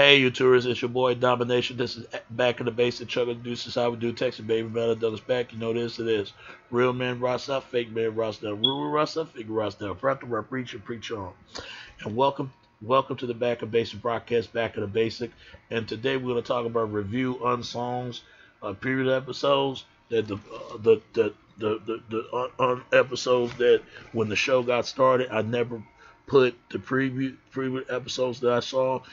Hey, you tourists, it's your boy Domination. This is back in the basic Chuck introduces how we do Texas baby man Douglas back. You know this it is. Real men rise up, fake men rise down. Real rise up, fake rise down. Front to rap, preach and preach on. And welcome to the back of basic broadcast, back of the basic. And today we're gonna talk about review unsongs, period episodes that the episodes that when the show got started, I never put the preview episodes that I saw,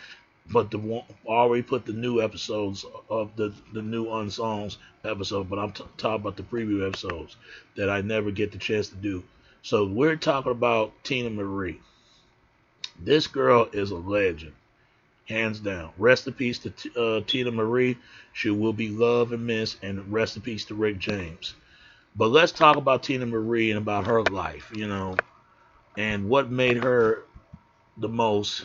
but the one I already put the new episodes of the new unsongs episode, but I'm talking about the preview episodes that I never get the chance to do. So we're talking about Teena Marie. This girl is a legend, hands down. Rest in peace to Teena Marie. She will be loved and missed, and rest in peace to Rick James. But let's talk about Teena Marie and about her life, and what made her the most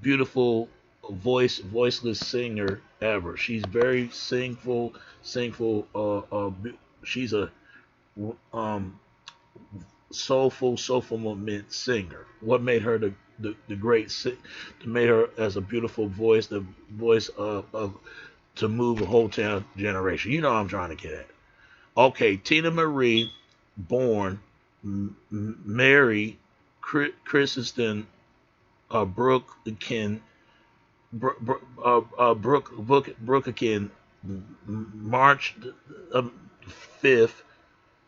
beautiful voiceless singer ever. She's very singful. She's a um, soulful moment singer. What made her the great made her as a beautiful voice, the voice of to move a whole town generation. You know what I'm trying to get at. Okay, Teena Marie, born Mary Kristen Brooklyn, Brooklyn, March 5th,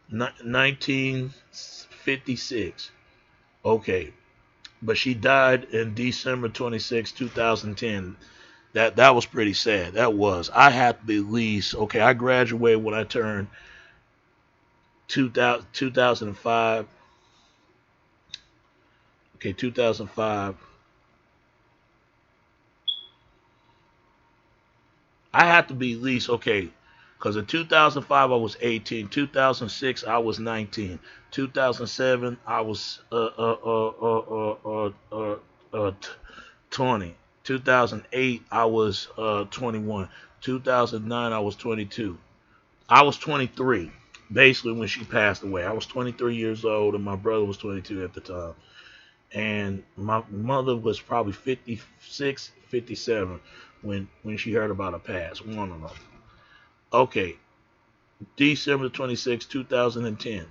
1956. Okay, but she died in December 26, 2010. That was pretty sad. That was. I had to be at least, okay, I graduated when I turned 2005. Okay, 2005. I had to be at least, okay, because in 2005 I was 18. 2006 I was 19. 2007 I was 20. 2008 I was 21. 2009 I was 22. I was 23 basically when she passed away. I was 23 years old and my brother was 22 at the time. And my mother was probably 56, 57 when she heard about her pass. One of them. Okay, December 26, 2010,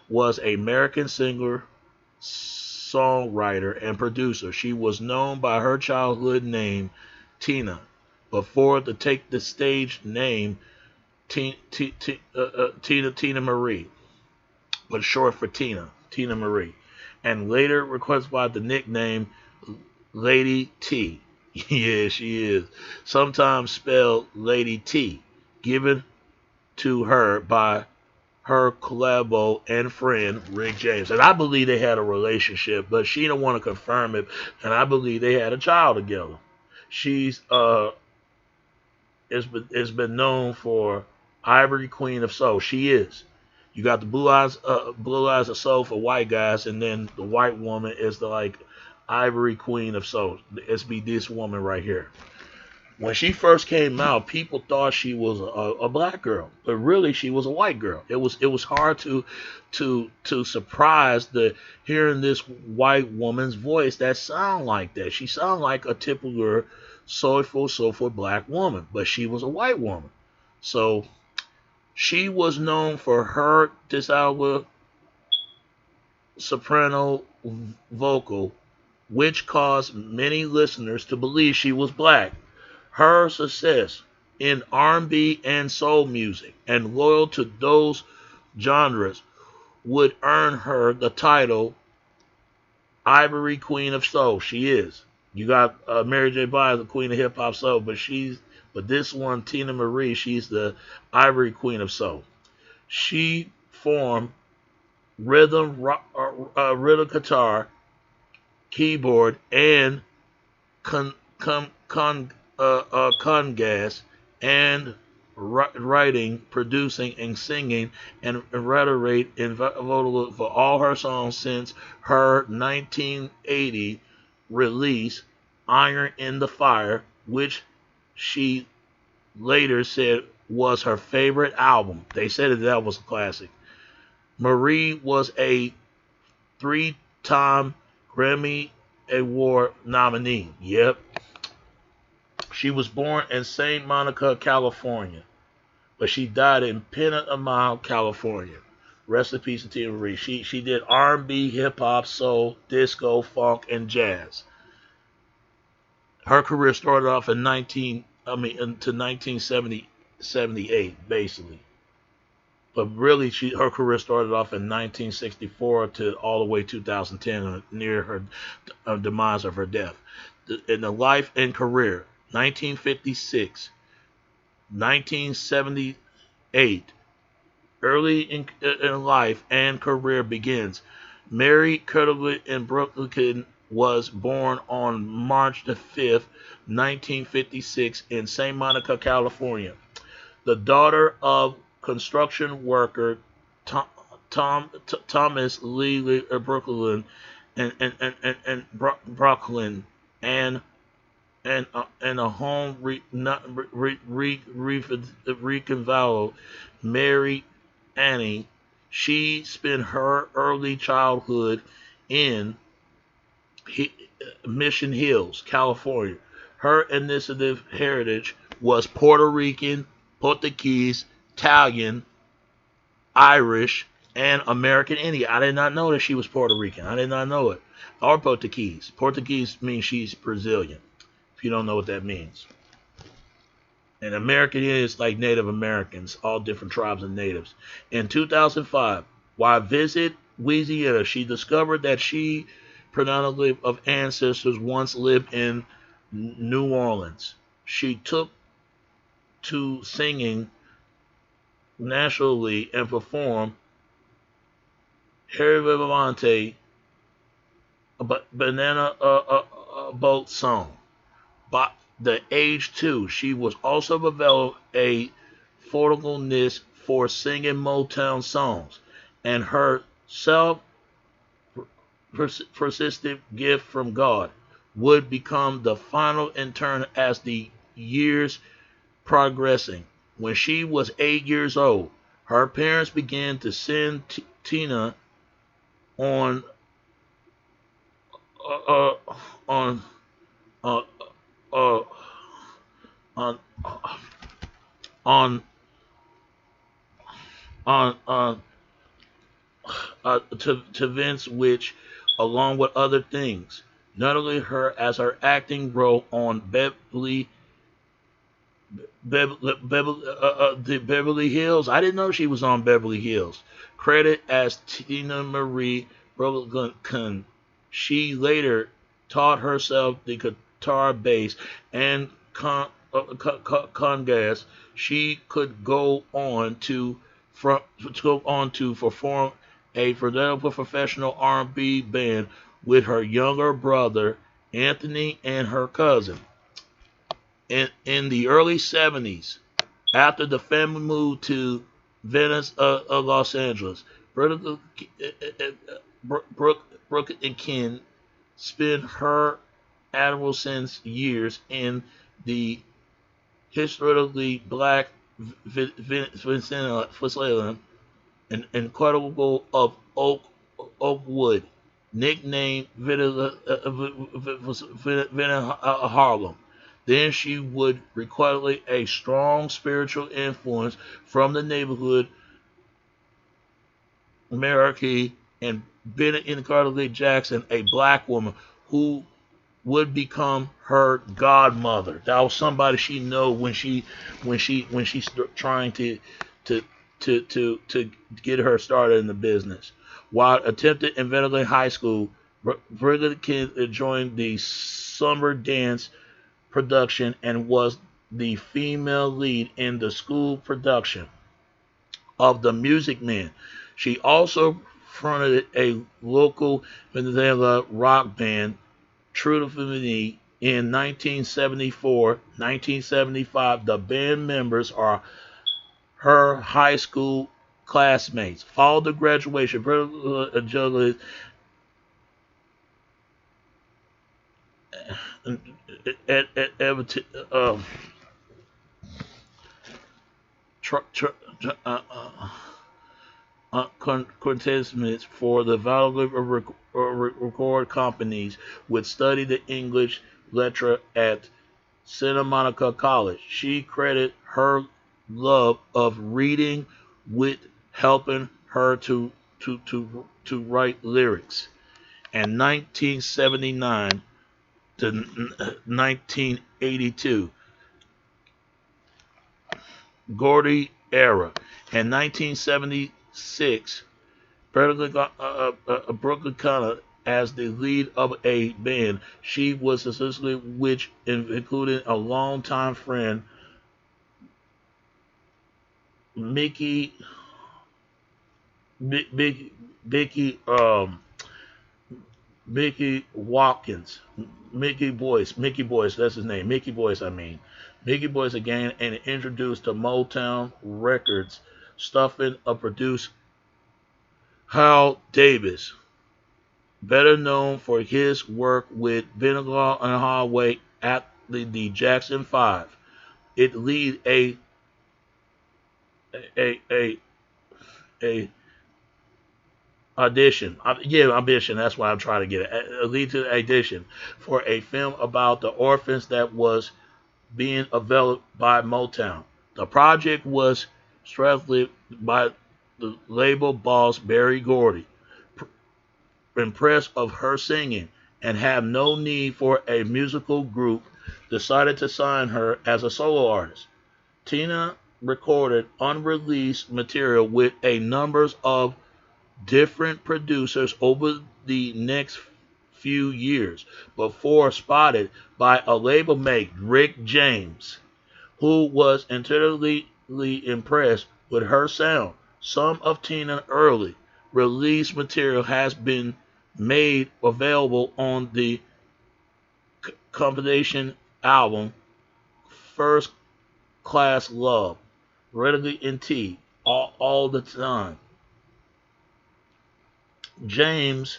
was an American singer, songwriter, and producer. She was known by her childhood name, Teena, before to take the stage name Teena Marie, but short for Teena Marie, and later requested by the nickname Lady T. Yeah, she is. Sometimes spelled Lady T, given to her by her collabo and friend Rick James. And I believe they had a relationship, but she don't want to confirm it. And I believe they had a child together. She's it's been known for Ivory Queen of Soul. She is. You got the blue eyes of soul for white guys, and then the white woman is the like Ivory Queen of Soul. It's be this woman right here. When she first came out, people thought she was a black girl, but really she was a white girl. It was hard to surprise the hearing this white woman's voice that sound like that. She sounded like a typical soulful black woman, but she was a white woman. So she was known for her alto soprano vocal, which caused many listeners to believe she was black. Her success in R&B and soul music and loyal to those genres would earn her the title Ivory Queen of Soul. She is. You got Mary J. Blige, the Queen of Hip Hop Soul, but this one, Teena Marie, she's the Ivory Queen of Soul. She formed rhythm guitar, keyboard, and congas, and writing, producing, and singing, and rhetoric and vocal for all her songs since her 1980 release, Iron in the Fire, which she later said was her favorite album. They said that was a classic. Marie was a three-time Grammy Award nominee. Yep. She was born in St. Monica, California, but she died in Panama, California. Rest in peace to Teena Marie. She did R&B, hip hop, soul, disco, funk, and jazz. Her career started off in 1978, basically. But really, her career started off in 1964 to all the way 2010, near her demise of her death. In the life and career, 1956, 1978, early in life and career begins. Mary Curtis in Brooklyn was born on March the 5th, 1956 in St. Monica, California. The daughter of construction worker Tom, Thomas Lee Brooklyn Brooklyn and and a home reconciled Mary Annie. She spent her early childhood in Mission Hills, California. Her initiative heritage was Puerto Rican, Portuguese, Italian, Irish, and American Indian. I did not know that she was Puerto Rican. I did not know it. Or Portuguese. Portuguese means she's Brazilian, if you don't know what that means. And American is like Native Americans, all different tribes and natives. In 2005, while visit Louisiana, she discovered that she predominantly of ancestors once lived in New Orleans. She took to singing nationally and performed Harry Belafonte, Banana Boat Song. By the age 2, she was also developed a fortitudeness for singing Motown songs, and her persistent gift from God would become the final in turn as the years progressing. When she was 8 years old, her parents began to send Teena on uh, on uh, uh, on on on to events which, along with other things, not only her as her acting role on the Beverly Hills. I didn't know she was on Beverly Hills. Credit as Teena Marie Brooklyn. She later taught herself the guitar, bass, and congas. She could go on to perform a formidable professional R&B band with her younger brother Anthony and her cousin. In the early 70s, after the family moved to Venice, Los Angeles, Brooke and Ken spent her adolescent years in the historically black Venezuela, an incredible of Oakwood, nicknamed Harlem. Then she would require a strong spiritual influence from the neighborhood Meraki and Bennett and Carly Jackson, a black woman who would become her godmother. That was somebody she know when she's trying to to get her started in the business. While attempted in Vanderlei High School, Brigid Kid joined the summer dance production and was the female lead in the school production of The Music Man. She also fronted a local Venezuela rock band, True to Family, in 1974-1975. The band members are her high school classmates. Following the graduation, Everton, contestants for the Valley record companies would study the English literature at Santa Monica College. She credited her love of reading with helping her to write lyrics. In 1979 to 1982, Gordy era. In 1976, Brooklyn Connor as the lead of a band. She was essentially which included a longtime friend, Mickey, Mickey, Mickey Watkins, Mickey Boyce, that's his name, Mickey Boyce, Mickey Boyce again, and introduced to Motown Records, stuffing a producer Hal Davis, better known for his work with Vinegar and Highway at the Jackson 5. It lead a audition. Audition. That's why I'm trying to get it. Lead to audition for a film about the orphans that was being developed by Motown. The project was straddled by the label boss Berry Gordy, impressed of her singing and have no need for a musical group, decided to sign her as a solo artist. Teena recorded unreleased material with a number of different producers over the next few years before spotted by a label mate, Rick James, who was entirely impressed with her sound. Some of Teena's early release material has been made available on the compilation album First Class Love, readily in T, all the time. James,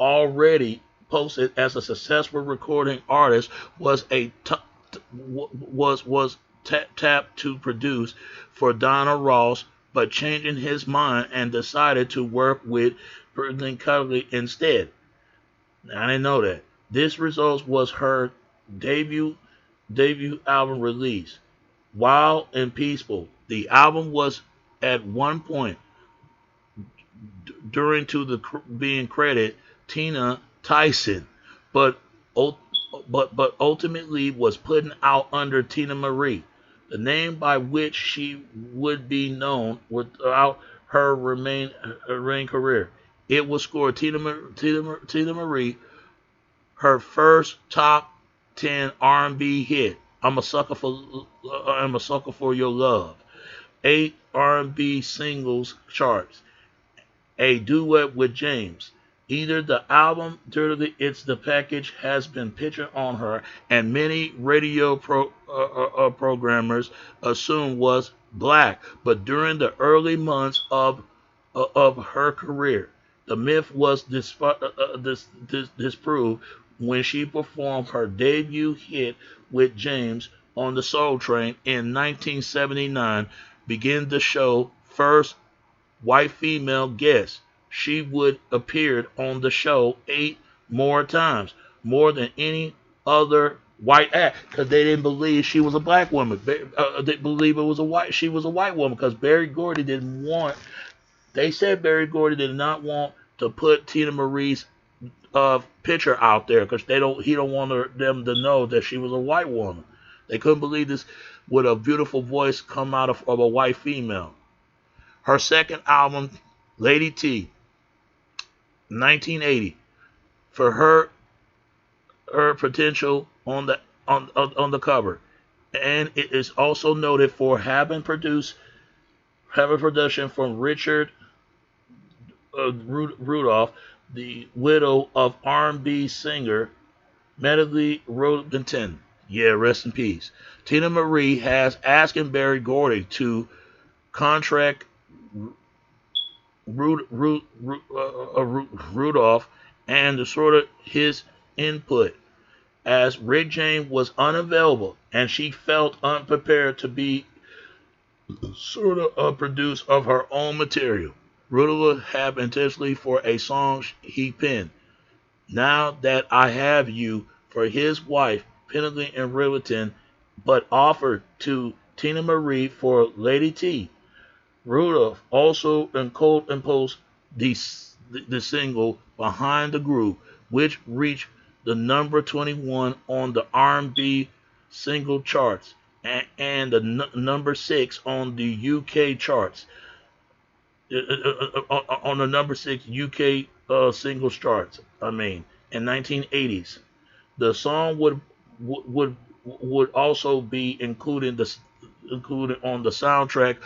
already posted as a successful recording artist, was tapped to produce for Donna Ross, but changing his mind and decided to work with Brooklyn Connolly instead. I didn't know that. This result was her debut album release, Wild and Peaceful. The album was at one point during to the being credited Tina Tyson, but ultimately was put out under Teena Marie, the name by which she would be known without her remain career. It was scored Teena Marie, her first top 10 R&B hit. I'm a sucker for your love. 8 R&B singles charts. A duet with James. Either the album, it's the package has been pictured on her, and many radio programmers assumed was black. But during the early months of her career, the myth was disproved when she performed her debut hit with James on the Soul Train in 1979, began the show first white female guest. She would appear on the show 8 more times, more than any other white act, because they didn't believe she was a black woman. They believe she was a white woman, because Berry Gordy didn't want. They said Berry Gordy did not want to put Teena Marie's picture out there because he don't want them to know that she was a white woman. They couldn't believe this with a beautiful voice come out of a white female. Her second album, Lady T, 1980, for her potential on the cover, and it is also noted for having production from Richard Rudolph, the widow of R&B singer Medley Robinson. Yeah, rest in peace. Teena Marie has asked Berry Gordy to contract Rudolph and sort of his input, as Rick James was unavailable and she felt unprepared to be sort of a produce of her own material. Rudolph had intentionally for a song he penned. Now that I have you for his wife, Penelope and Riverton, but offered to Teena Marie for Lady T. Rudolph also imposed the single Behind the Groove, which reached the number 21 on the R&B single charts and the number 6 on the UK charts, on the number 6 UK singles charts. I mean, in 1980s. The song would also be included on the soundtrack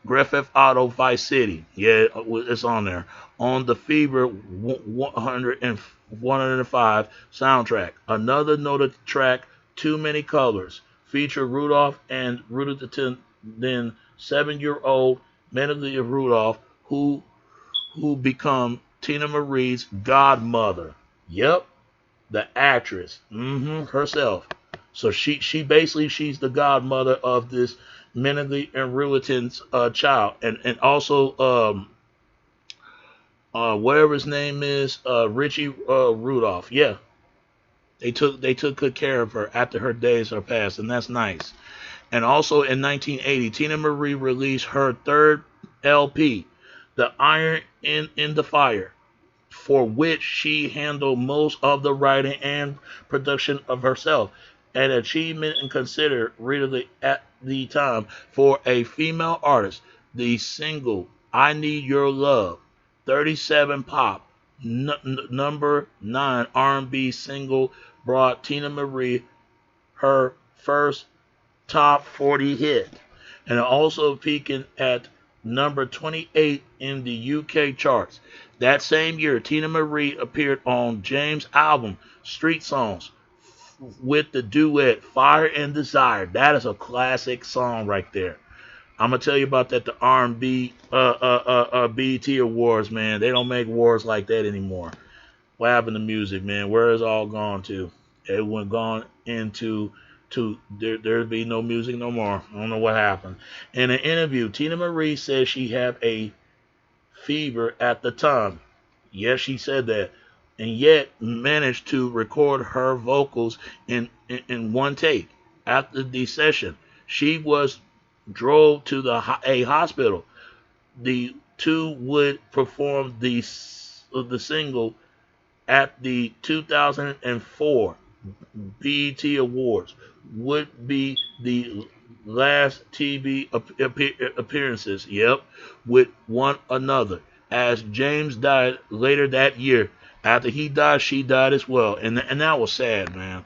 Grand Theft Auto Vice City. Yeah, it's on there. On the Fever 105 soundtrack. Another noted track, Too Many Colors, feature Rudolph and Rudolph, then 7-year-old Melody Rudolph, who become Teena Marie's godmother. Yep, the actress, herself. So she basically she's the godmother of this Meneley and Ruleton's child, and also whatever his name is, Richie Rudolph. Yeah, they took good care of her after her days are past, and that's nice. And also in 1980, Teena Marie released her third LP, The Iron in the Fire, for which she handled most of the writing and production of herself, an achievement and considered readily at the time for a female artist. The single "I Need Your Love," 37 pop, number 9 R&B single, brought Teena Marie her first top 40 hit, and also peaking at number 28 in the UK charts. That same year, Teena Marie appeared on James' album Street Songs with the duet Fire and Desire. That is a classic song right there. I'm gonna tell you about that. The R&B BET Awards, man. They don't make awards like that anymore. What happened to music, man? Where is it all gone to? It went gone into there'd be no music no more. I don't know what happened. In an interview, Teena Marie said she had a fever at the time. Yes, she said that, and yet managed to record her vocals in one take. After the session, she was drove to a hospital. The two would perform the single at the 2004 BET Awards, would be the last TV appearances, yep, with one another, as James died later that year. After he died, she died as well, and that was sad, man.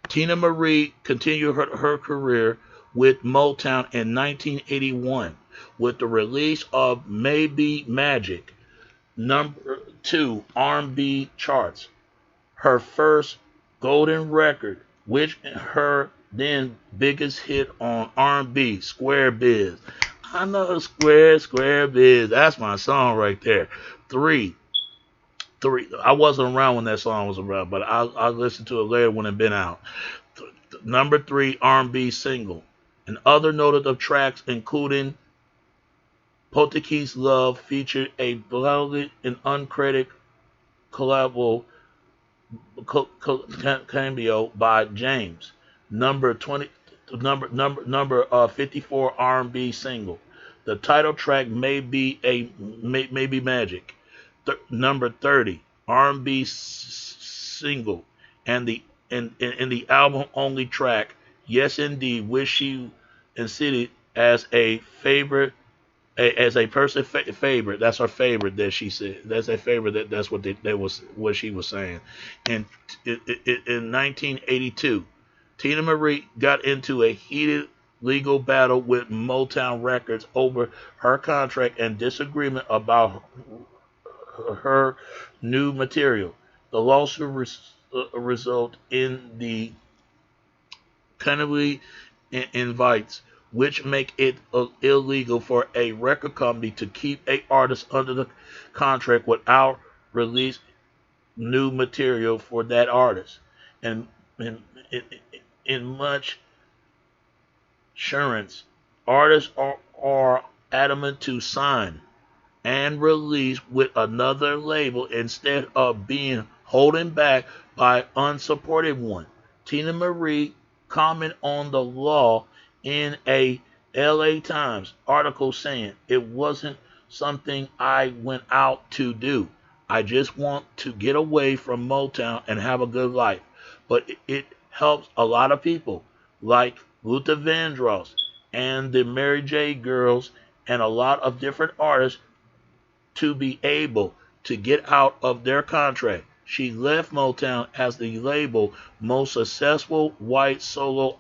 Teena Marie continued her career with Motown in 1981 with the release of Maybe Magic, number 2 R&B charts, her first golden record, which her then biggest hit on R&B, Square Biz. I know Square Biz. That's my song right there. Three. I wasn't around when that song was around, but I listened to it later when it been out. Number 3 R&B single, and other noted of tracks including Portuguese Love featured a blooded and uncredited collabo cameo by James. Number 20, number 54 R&B single. The title track may be Magic. Number 30 R&B single, and the album only track, Yes Indeed, which she considered as a favorite, as a person favorite. That's her favorite that she said. That's a favorite. That's what that was what she was saying. And in 1982, Teena Marie got into a heated legal battle with Motown Records over her contract and disagreement about her new material. The lawsuit result in the penalty invites, which make it illegal for a record company to keep a artist under the contract without release new material for that artist. And in much assurance, artists are adamant to sign and release with another label instead of being holding back by unsupported one. Teena Marie comment on the law in a LA Times article saying it wasn't something I went out to do. I just want to get away from Motown and have a good life. But it helps a lot of people like Luther Vandross and the Mary J. Girls and a lot of different artists to be able to get out of their contract. She left Motown as the label most successful white solo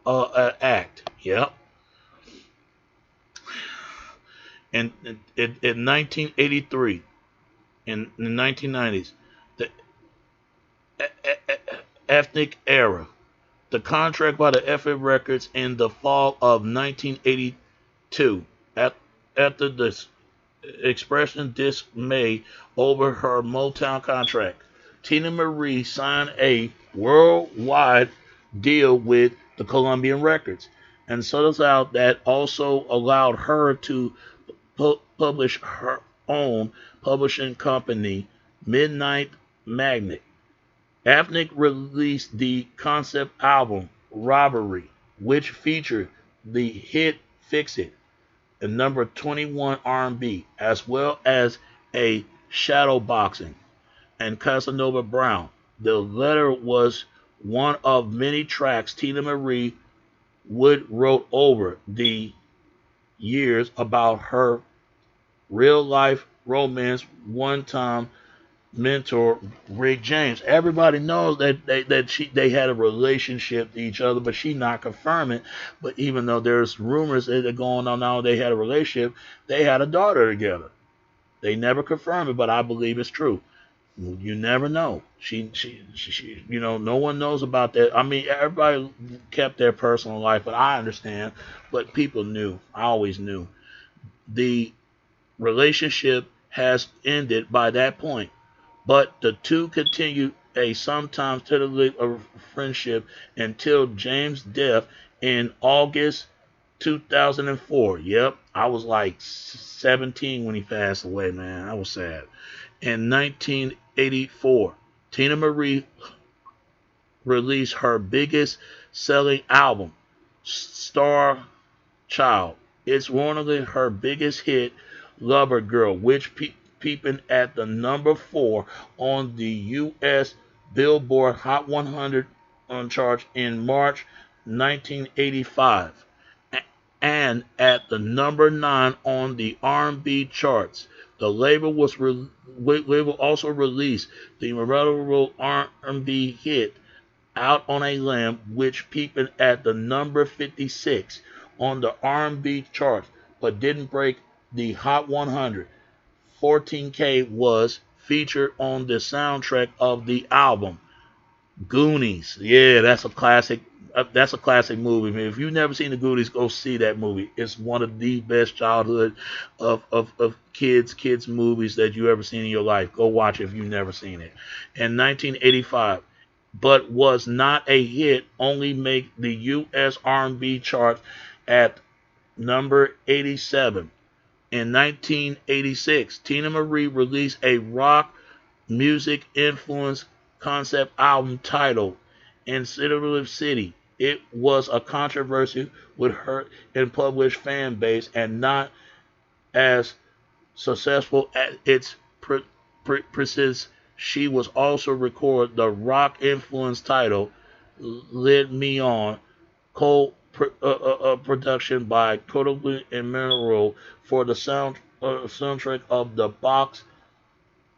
act. Yep. And in 1983, in the 1990s, the ethnic era, the contract by the F. Records in the fall of 1982, after the expression dismay over her Motown contract, Teena Marie signed a worldwide deal with the Columbian Records, and settled out that also allowed her to publish her own publishing company, Midnight Magnet. Afnic released the concept album Robbery, which featured the hit Fix It and number 21 R&B, as well as a Shadowboxing and Casanova Brown. The letter was one of many tracks Teena Marie Wood wrote over the years about her real life romance one time mentor Rick James. Everybody knows they had a relationship to each other, but she not confirming. But even though there's rumors that are going on now they had a relationship, they had a daughter together. They never confirmed it, but I believe it's true. You never know. She no one knows about that. I mean, everybody kept their personal life, but I understand. But people knew. I always knew. The relationship has ended by that point. But the two continued a sometimes tentative friendship until James' death in August 2004. Yep, I was like 17 when he passed away, man. I was sad. In 1984, Teena Marie released her biggest selling album, Star Child. It's one of her biggest hit, Lover Girl, which peeping at the number 4 on the U.S. Billboard Hot 100 on charts in March 1985, and at the number 9 on the R&B charts. The label also released the memorable R&B hit "Out on a Limb," which peeping at the number 56 on the R&B charts, but didn't break the Hot 100. 14K was featured on the soundtrack of the album Goonies. Yeah, that's a classic. That's a classic movie, man. If you've never seen the Goonies, go see that movie. It's one of the best childhood of kids movies that you ever seen in your life. Go watch it if you've never seen it. In 1985, but was not a hit. Only make the U.S. R&B chart at number 87. In 1986, Teena Marie released a rock music influenced concept album titled Insidious City. It was a controversy with her and published fan base and not as successful as its predecessor. She was also recorded the rock influenced title Lead Me On, production by Kodak and Mineral for the soundtrack of the box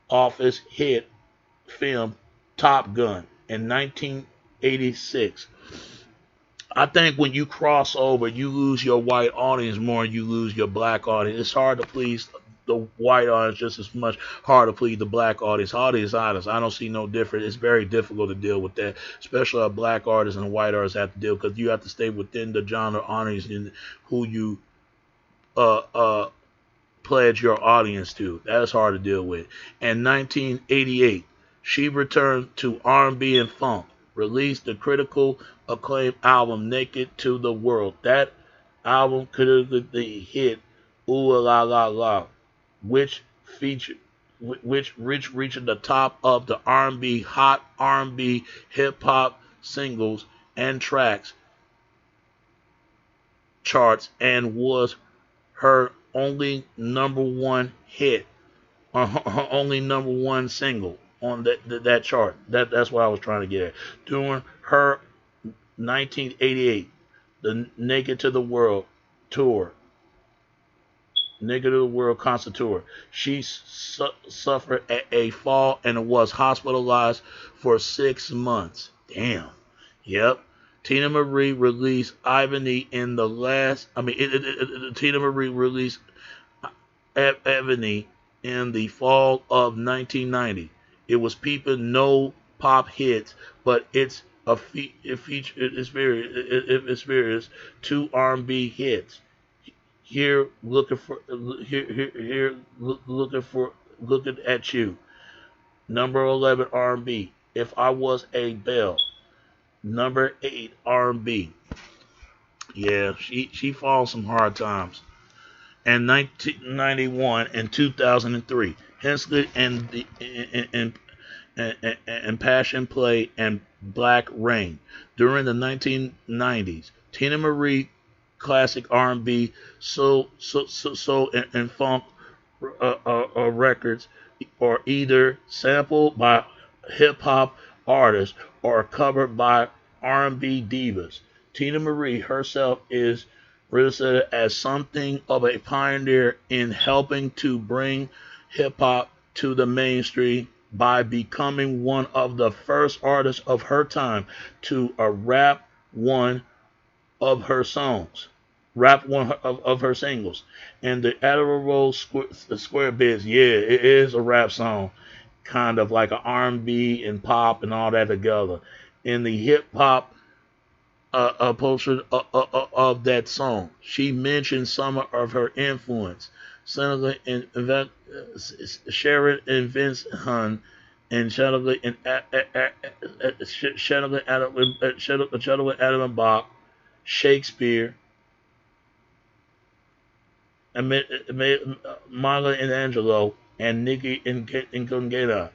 office hit film Top Gun in 1986. I think when you cross over, you lose your white audience more than you lose your black audience. It's hard to please the white audience just as much hard to please the black audience. Audience honest. I don't see no difference. It's very difficult to deal with that, especially a black artist and a white artist have to deal because you have to stay within the genre audience and who you pledge your audience to. That's hard to deal with. In 1988, she returned to R&B and funk, released the critical acclaimed album Naked to the World. That album critically hit Ooh La La La, which featured which reaching the top of the R&B hot R&B hip hop singles and tracks charts and was her only number one hit, her only number one single on that chart. That's what I was trying to get at. During her 1988, the Naked to the World tour, Naked to the World concert tour, she suffered a fall and was hospitalized for 6 months. Damn. Yep. Teena Marie released Ivany in the last. I mean, Teena Marie released Ebony in the fall of 1990. It was peeping no pop hits, but it featured experienced two R&B hits. Here looking for looking at you. Number 11 R&B. If I Was a Bell. Number 8 R&B. Yeah, she falls some hard times. And 1991 and 2003. Hensley and Passion Play and Black Rain. During the 1990s, Teena Marie classic R&B, soul and funk records are either sampled by hip hop artists or covered by R&B divas. Teena Marie herself is represented as something of a pioneer in helping to bring hip hop to the mainstream by becoming one of the first artists of her time to rap one of her songs, rap one of her singles. And the Adderall Square Biz, yeah, it is a rap song, kind of like an R&B and pop and all that together. In the hip hop portion of that song, she mentioned some of her influence. Senator and Sharon and Vince Hun and Shadow and Adam and Bach, Shakespeare, Maya and Angelo, and Nikki and Gungena.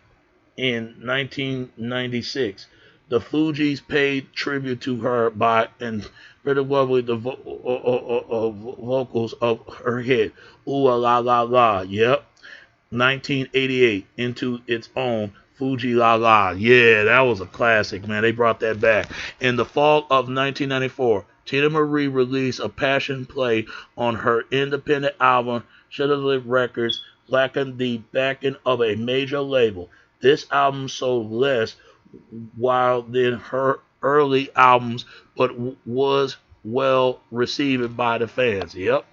In 1996, the Fugees paid tribute to her by and pretty lovely the vocals of her hit "Ooh La La La." Yep, 1988 into its own Fuji La La. Yeah, that was a classic, man. They brought that back. In the fall of 1994, Teena Marie released a passion play on her independent album, Shutterlip Records, lacking the backing of a major label. This album sold less while than her early albums, but was well received by the fans. Yep.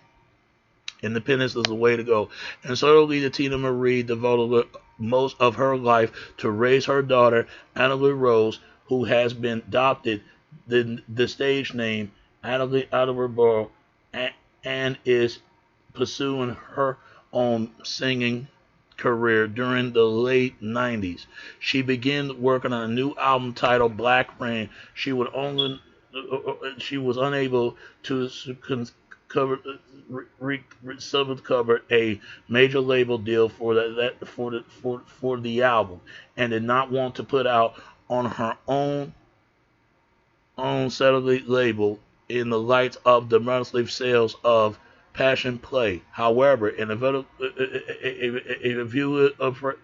Independence is the way to go. And certainly the Teena Marie devoted most of her life to raise her daughter, Annalie Rose, who has been adopted the stage name Annalie Attleboro and is pursuing her own singing career during the late 90s. She began working on a new album titled Black Rain. She was unable to cover covered a major label deal for for the album and did not want to put out on her own satellite label in the light of the monthly sales of Passion Play. However, in a review of her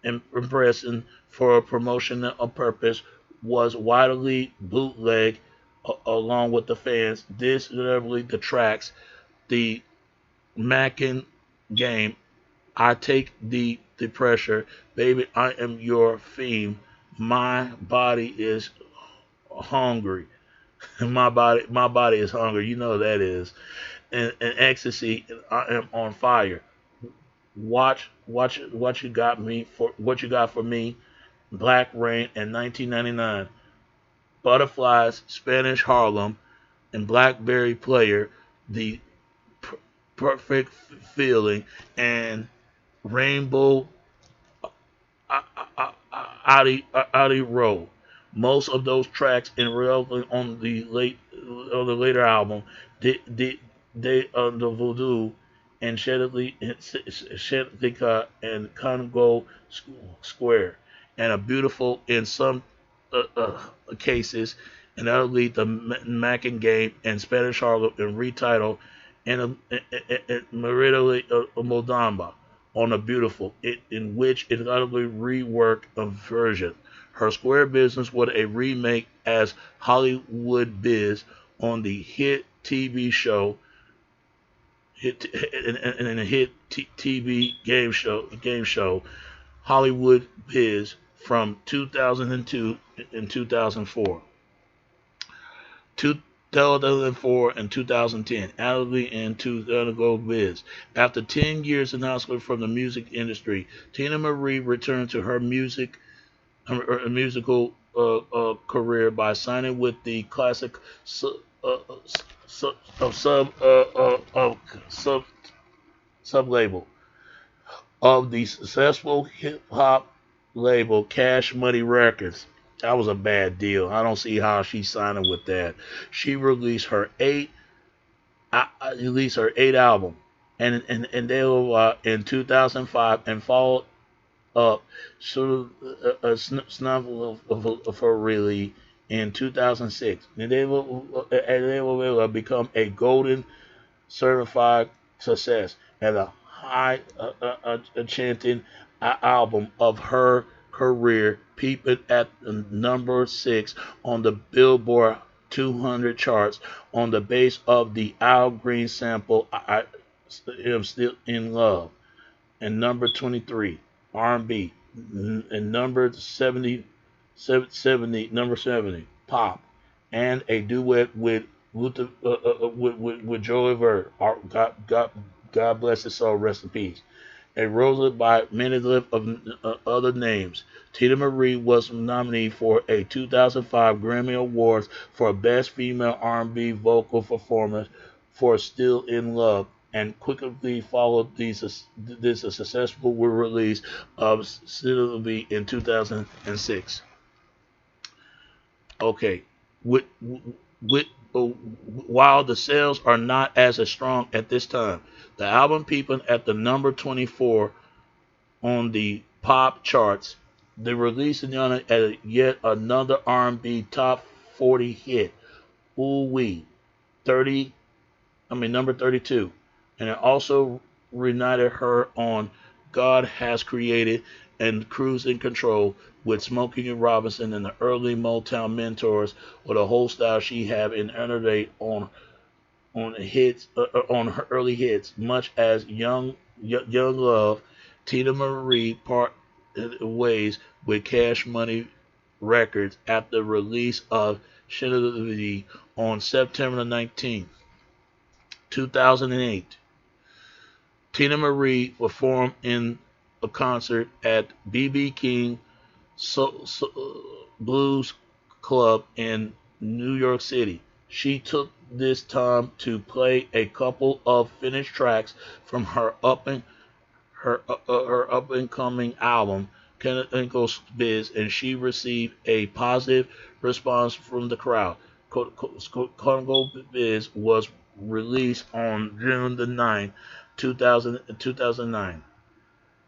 impression for a promotional purpose was widely bootleg along with the fans. This literally detracts the Mackin game. I take the pressure, baby. I am your theme. My body is hungry. My body is hungry. You know that is. And ecstasy. I am on fire. Watch what you got me for. What you got for me? Black Rain in 1999. Butterflies, Spanish Harlem, and Blackberry Player. The perfect feeling and Rainbow Audi Road. Most of those tracks in real on the later album, they the Voodoo and Shedlika and Congo Square, and a beautiful in some cases, and that'll lead the Mackin game and Spanish Harlem and retitle and Merida Moldamba on a beautiful, in which it utterly reworked a version. Her Square business was a remake as Hollywood Biz on the hit TV show hit and a hit TV game show Hollywood Biz from 2002 and 2004. 2004 and 2010, Adderley and 2000 Biz. After 10 years in hospital from the music industry, Teena Marie returned to her musical career by signing with the classic uh, sub, sub sub label of the successful hip hop label Cash Money Records. That was a bad deal. I don't see how she's signing with that. She released her eighth album, and they were in 2005, and followed up sort of a snuff of her really in 2006. And they will become a golden certified success and a high chanting album of her career, peeping at number 6 on the Billboard 200 charts on the base of the Al Green sample I Am Still in Love, and number 23 R&B, and number 70 pop, and a duet with Joey Vert. God bless his soul, rest in peace. A Rosa by many of other names. Teena Marie was nominated for a 2005 Grammy Awards for Best Female R&B Vocal Performance for Still in Love, and quickly followed this a successful release of Still in 2006. Okay, with, with, while the sales are not as strong at this time, the album peeping at the number 24 on the pop charts, the release in at yet another R&B top 40 hit, Ooh Wee, number 32, and it also reunited her on God Has Created and Cruising Control with Smokey and Robinson and the early Motown mentors, with a whole style she had in innovate on her early hits, much as Young Love. Teena Marie part ways with Cash Money Records at the release of Shinelli on September 19, 2008. Teena Marie performed in a concert at B.B. King Blues Club in New York City. She took this time to play a couple of finished tracks from her up and coming album Kenneth Biz, and she received a positive response from the crowd. Congo Biz was released on June the 9th, 2009.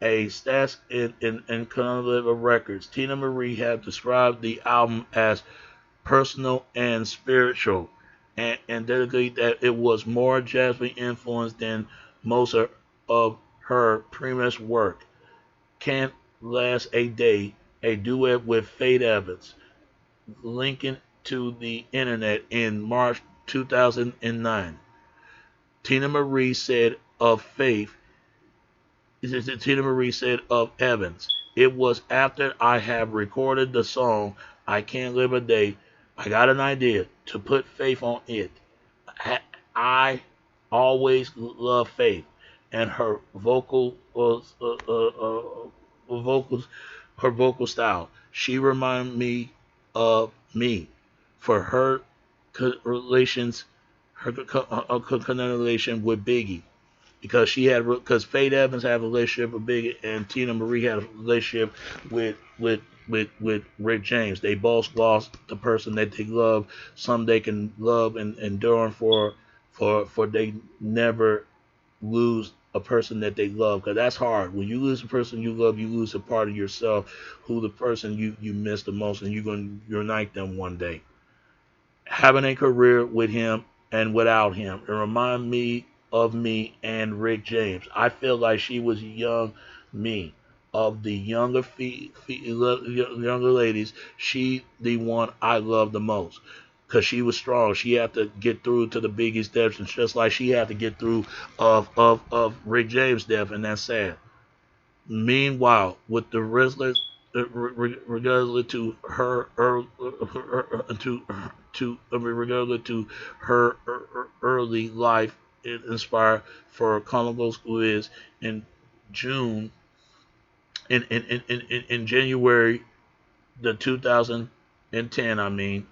A stats in Columbia Records. Teena Marie have described the album as personal and spiritual, and dedicate that it was more jazzly influenced than most of her previous work. Can't Last a Day, a duet with Faith Evans, linking to the internet in March 2009. Teena Marie said of Faith, Teena Marie said of Evans, it was after I have recorded the song I Can't Live a Day, I got an idea to put Faith on it. I always love Faith and her vocals, her vocal style. She reminded me of me for her relations, her relation with Biggie, because Faith Evans had a relationship with Biggie, and Teena Marie had a relationship with Rick James. They both lost the person that they love. Some they can love and endure for they never lose a person that they love, because that's hard. When you lose a person you love, you lose a part of yourself, who the person you miss the most, and you're going to unite them one day. Having a career with him and without him, it reminds me of me and Rick James. I feel like she was young me. Of the younger ladies, she the one I love the most, because she was strong. She had to get through to the biggest steps, and just like she had to get through of Rick James' death, and that's sad. Meanwhile, with the wrestlers, regardless to regardless to her early life, it inspired for Carnival's quiz in June in January the 2010. I mean,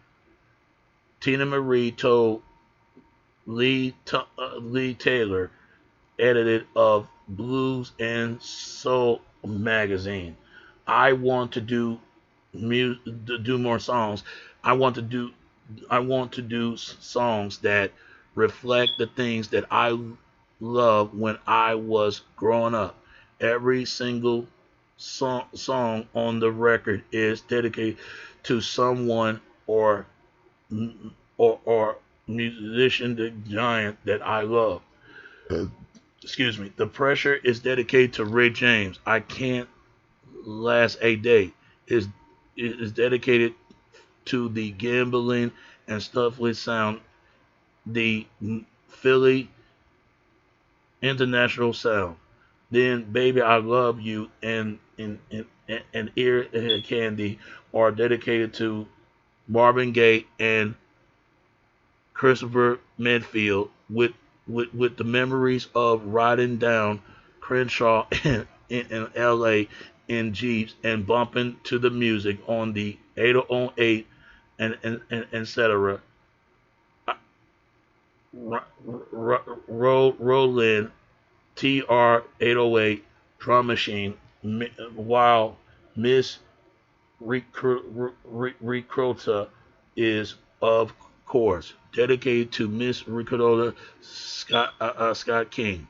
Teena Marie told Lee Taylor, edited of Blues and Soul magazine. I want to do more songs. I want to do I want to do songs that reflect the things that I loved when I was growing up. Every single song on the record is dedicated to someone or musician, the giant that I love. Excuse me. The pressure is dedicated to Rick James. I can't last a day. Is dedicated to the gambling and stuffly sound, the Philly international sound. Then Baby I Love You and Ear Candy are dedicated to Marvin Gaye and Christopher Medfield, with the memories of riding down Crenshaw in L.A. in Jeeps and bumping to the music on the 808 and etc. Roland TR 808 drum machine, while Miss Ricotta is, of course, dedicated to Miss Ricotta Scott King,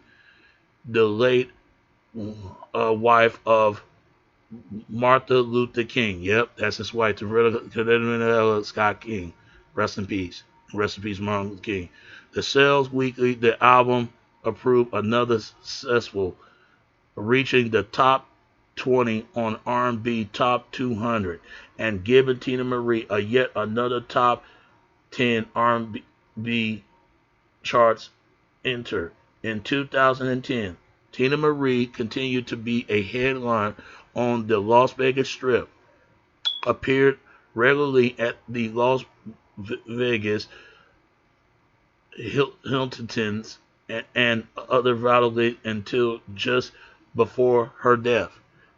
the late wife of Martha Luther King. Yep, that's his wife, Scott King. Rest in peace. Rest in peace, Martin Luther King. The Sales Weekly, the album, approved another successful, reaching the top 20 on R&B Top 200, and giving Teena Marie a yet another top 10 R&B charts enter. In 2010, Teena Marie continued to be a headline on the Las Vegas Strip, appeared regularly at the Las Vegas Hilton's and other rallies until just before her death.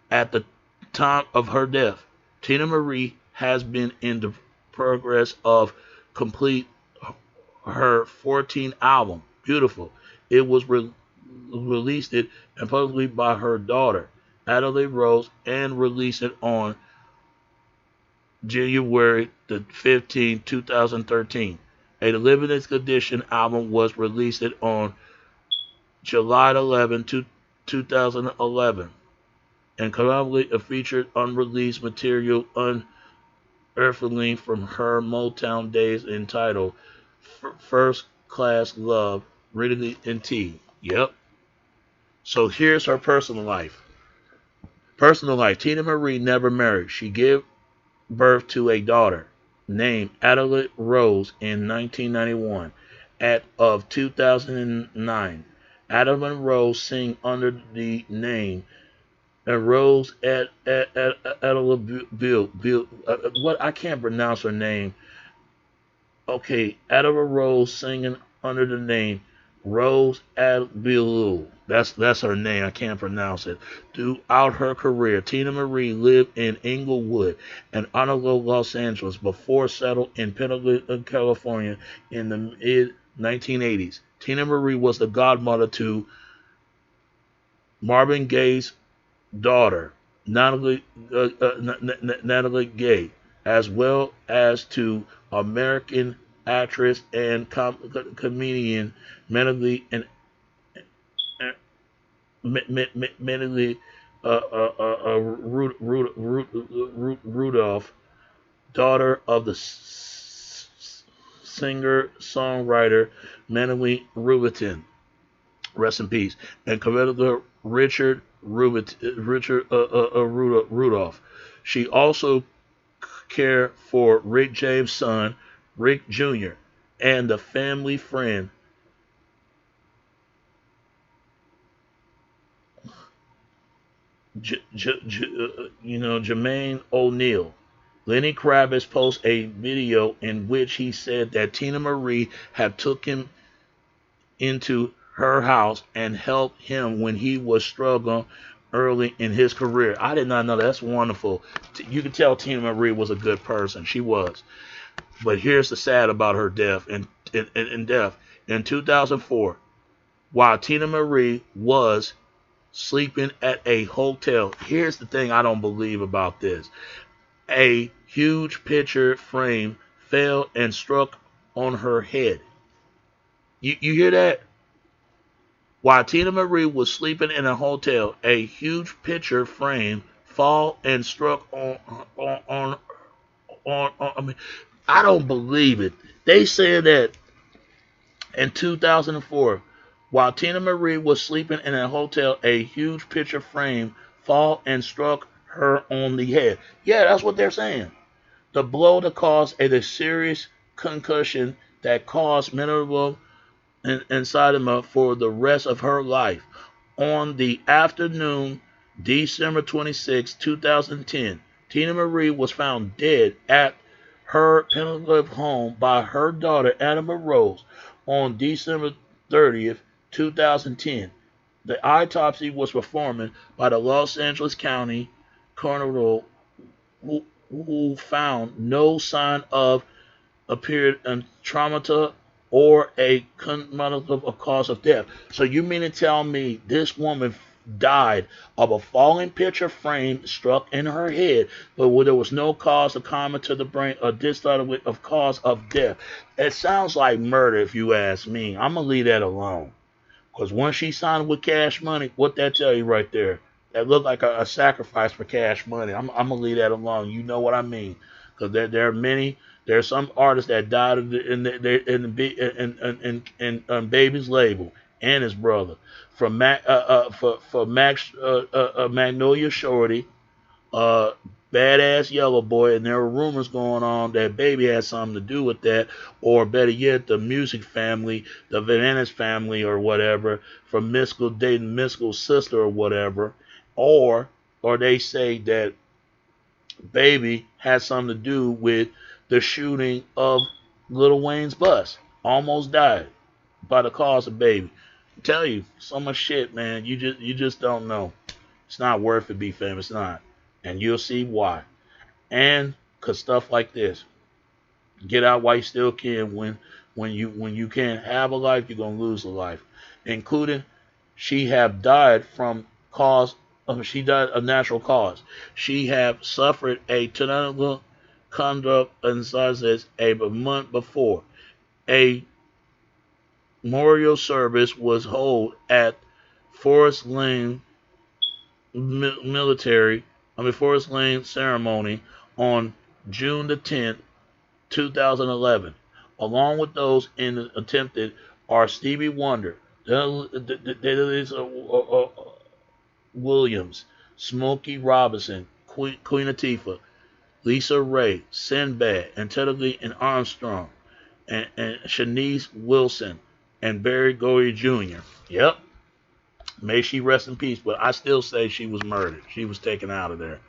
At the time of her death, Teena Marie has been in the progress of complete her 14th album, Beautiful. It was released and publicly by her daughter, Adelaide Rose, and released it on January the 15th, 2013. A limited edition album was released on July 11, 2011, and currently featured unreleased material unearthly from her Motown days entitled First Class Love, written in T. Yep. So here's her personal life. Personal life. Teena Marie never married. She gave birth to a daughter named Adelaide Rose in 1991. At of 2009, Adelaide Rose sang under the name and Rose Adelaide Bill. What, I can't pronounce her name. Okay, Adelaide Rose singing under the name Rose Adelaide. That's her name. I can't pronounce it. Throughout her career, Teena Marie lived in Inglewood and Honolulu, Los Angeles, before settled in Pentland, California in the mid 1980s. Teena Marie was the godmother to Marvin Gaye's daughter, Natalie Gaye, as well as to American actress and comedian Melody and mentally Rudolph, daughter of the singer-songwriter Manly Rubenton, rest in peace, and composer Richard Rudolph. She also cared for Rick James' son, Rick Jr., and the family friend, Jermaine O'Neal. Lenny Kravitz posted a video in which he said that Teena Marie had took him into her house and helped him when he was struggling early in his career. I did not know that. That's wonderful. You can tell Teena Marie was a good person. She was. But here's the sad about her death. In 2004, while Teena Marie was sleeping at a hotel, here's the thing I don't believe about this. A huge picture frame fell and struck on her head. You hear that? While Teena Marie was sleeping in a hotel, a huge picture frame fell and struck on. I mean, I don't believe it. They said that in 2004, while Teena Marie was sleeping in a hotel, a huge picture frame fell and struck her on the head. Yeah, that's what they're saying. The blow that caused a serious concussion that caused mental inside for the rest of her life. On the afternoon, December 26, 2010, Teena Marie was found dead at her Pennsylvania home by her daughter Anna Rose on December 30th, 2010. The autopsy was performed by the Los Angeles County Coroner, who found no sign of appeared in trauma or a cumulative cause of death. So you mean to tell me this woman died of a falling picture frame struck in her head, but there was no cause of trauma to the brain or this sort of cause of death? It sounds like murder if you ask me. I'm going to leave that alone. Because once she signed with Cash Money, what that tell you right there? That looked like a sacrifice for Cash Money. I'm going to leave that alone. You know what I mean? Because there are many. There are some artists that died in Baby's label and his brother. From Magnolia Shorty, Badass Yellow Boy, and there were rumors going on that Baby had something to do with that, or better yet, the Music family, the Bananas family, or whatever, from Mystical dating Mystical's sister or whatever, or they say that Baby had something to do with the shooting of Lil Wayne's bus. Almost died by the cause of Baby. I tell you, so much shit, man. You just don't know. It's not worth it, be famous, not. And you'll see why. And cause stuff like this. Get out while you still can. When you can't have a life, you're gonna lose a life. Including she have died from cause. She died of natural cause. She have suffered a tyrannical conduct and says a month before. A memorial service was held at Forest Lane Forest Lane ceremony on June the 10th, 2011. Along with those in attempted are Stevie Wonder, Williams, Smokey Robinson, Queen Latifah, Lisa Ray, Sinbad, and Teddy and Armstrong, and Shanice Wilson, and Barry Gordy Jr. Yep. May she rest in peace, but I still say she was murdered. She was taken out of there.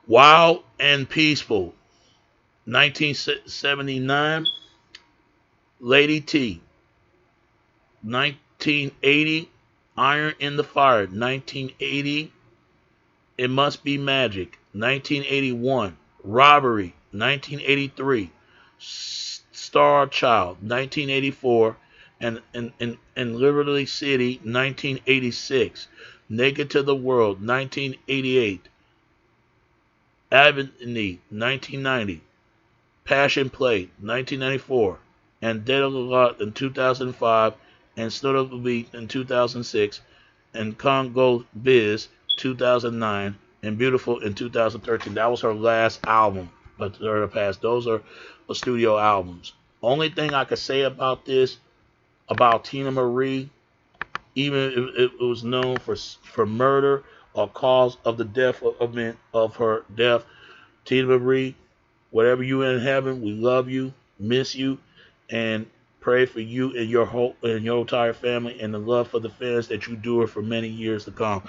Wild and Peaceful, 1979. Lady T, 1980. Iron in the Fire, 1980. It Must Be Magic, 1981. Robbery, 1983. Star Child, 1984. And Liberty City, 1986. Naked to the World, 1988. Ebony, 1990. Passion Play, 1994. And Dead of the Lot in 2005. And Stood Up to Beat in 2006. and Congo Biz 2009, and Beautiful in 2013. That was her last album, but her past. Those are studio albums. Only thing I could say about this, about Teena Marie, even if it was known for murder or cause of the death of her death, Teena Marie, whatever you in heaven, we love you, miss you, and pray for you and your whole and your entire family, and the love for the fans that you do it for many years to come.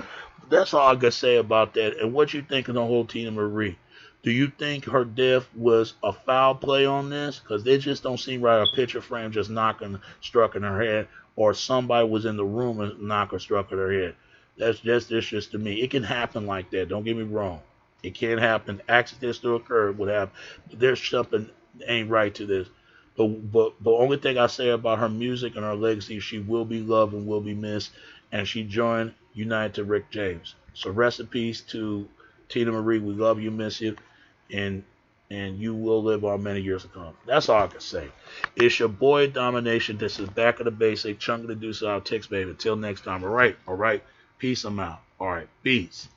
That's all I can say about that. And what you think of the whole Teena Marie? Do you think her death was a foul play on this? Because they just don't seem right. A picture frame just struck in her head, or somebody was in the room and struck in her head. That's just to me. It can happen like that. Don't get me wrong. It can happen. Accidents do occur. Would happen. But there's something ain't right to this. But the only thing I say about her music and her legacy, she will be loved and will be missed. And she joined United to Rick James. So rest in peace to Teena Marie. We love you, miss you, and you will live on many years to come. That's all I can say. It's your boy Domination. This is Back of the Basic. Chunk of the Deuce out. Ticks, baby. Until next time. All right. Peace. I'm out. All right. Peace.